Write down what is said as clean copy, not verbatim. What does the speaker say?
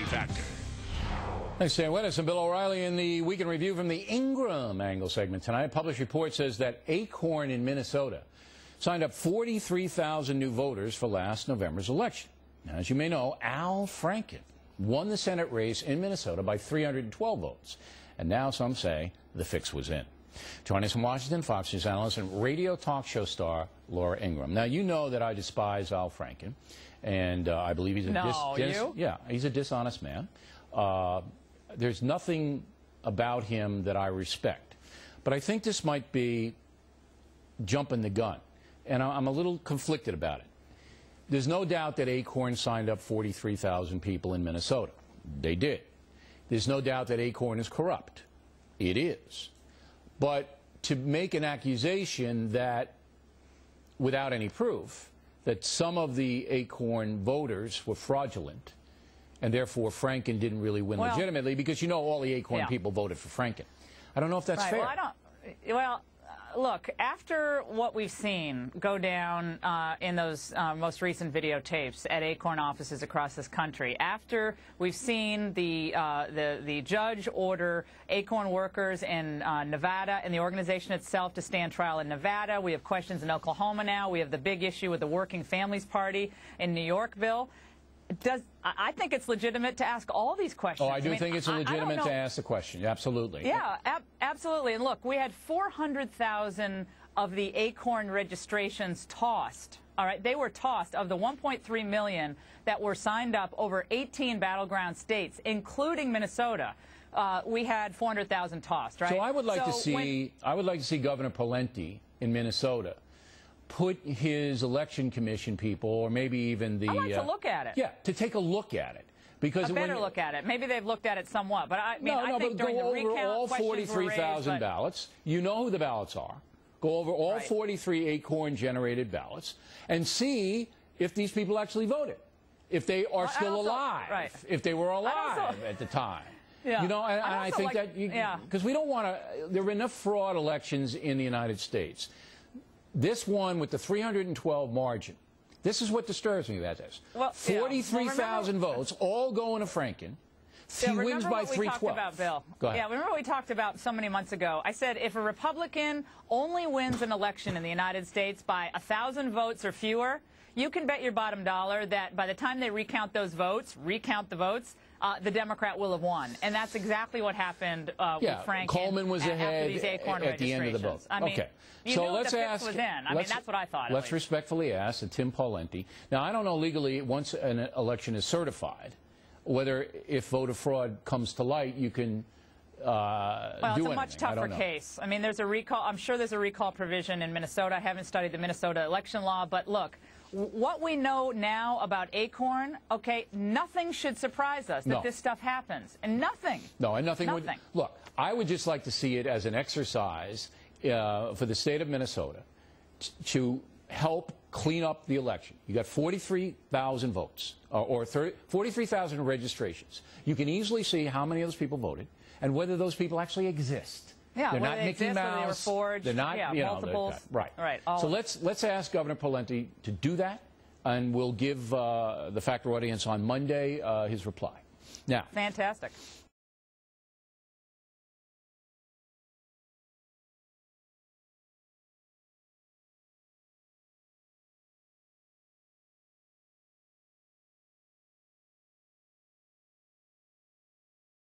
Factor. Thanks, Stan Witness and Bill O'Reilly in the Weekend Review from the Ingraham angle segment tonight. A published report says that ACORN in Minnesota signed up 43,000 new voters for last November's election. Now, as you may know, Al Franken won the Senate race in Minnesota by 312 votes. And now some say the fix was in. Joining us from Washington, Fox News analyst and radio talk show star Laura Ingraham. Now, you know that I despise Al Franken, and I believe he's he's a dishonest man. There's nothing about him that I respect. But I think this might be jumping the gun, and I'm a little conflicted about it. There's no doubt that ACORN signed up 43,000 people in Minnesota. They did. There's no doubt that ACORN is corrupt. It is. But to make an accusation that, without any proof, that some of the ACORN voters were fraudulent, and therefore Franken didn't really win legitimately, because you know all the ACORN people voted for Franken. I don't know if that's fair. Look, after what we've seen go down in those most recent videotapes at ACORN offices across this country, after we've seen the judge order ACORN workers in Nevada and the organization itself to stand trial in Nevada, we have questions in Oklahoma now, we have the big issue with the Working Families Party in New York, Bill. I think it's legitimate to ask all these questions. Oh, I do think it's legitimate to ask the question. Absolutely. Yeah, absolutely. And look, we had 400,000 of the ACORN registrations tossed. All right, they were tossed. Of the 1.3 million that were signed up over 18 battleground states, including Minnesota, we had 400,000 tossed. Right. So I would like to see Governor Pawlenty in Minnesota put his election commission people, or maybe even the... I'd like to look at it. Yeah, to take a look at it. Because I better look at it. Maybe they've looked at it somewhat. But I mean, I think during the recount, go over all 43,000 ballots. You know who the ballots are. Go over all 43 ACORN-generated ballots and see if these people actually voted, if they are still alive, if they were alive at the time. Yeah. You know, and I think that... Because we don't want to... There are enough fraud elections in the United States. This one with the 312 margin, this is what disturbs me about this. Well, 43,000 votes, all going to Franken. He wins by 312. About, Bill. Go ahead. Yeah, remember what we talked about so many months ago? I said if a Republican only wins an election in the United States by 1,000 votes or fewer, you can bet your bottom dollar that by the time they recount those votes, the Democrat will have won. And that's exactly what happened with Franken. Coleman was ahead at the end of the vote. I mean, okay. So let's ask. Was in. I mean, that's what I thought. Let's respectfully ask Tim Pawlenty. Now, I don't know legally, once an election is certified, whether if voter fraud comes to light, you can it's a much tougher case. I mean, there's a recall. I'm sure there's a recall provision in Minnesota. I haven't studied the Minnesota election law, but look, what we know now about ACORN, okay, nothing should surprise us that this stuff happens. And nothing. No, and nothing would. Look, I would just like to see it as an exercise for the state of Minnesota to help clean up the election. You got 43,000 votes, or 43,000 registrations. You can easily see how many of those people voted and whether those people actually exist. Yeah, they're not Mickey Mouse. They were forged. They're not, multiples. Right. So let's ask Governor Pawlenty to do that, and we'll give the Factor audience on Monday his reply. Now, fantastic.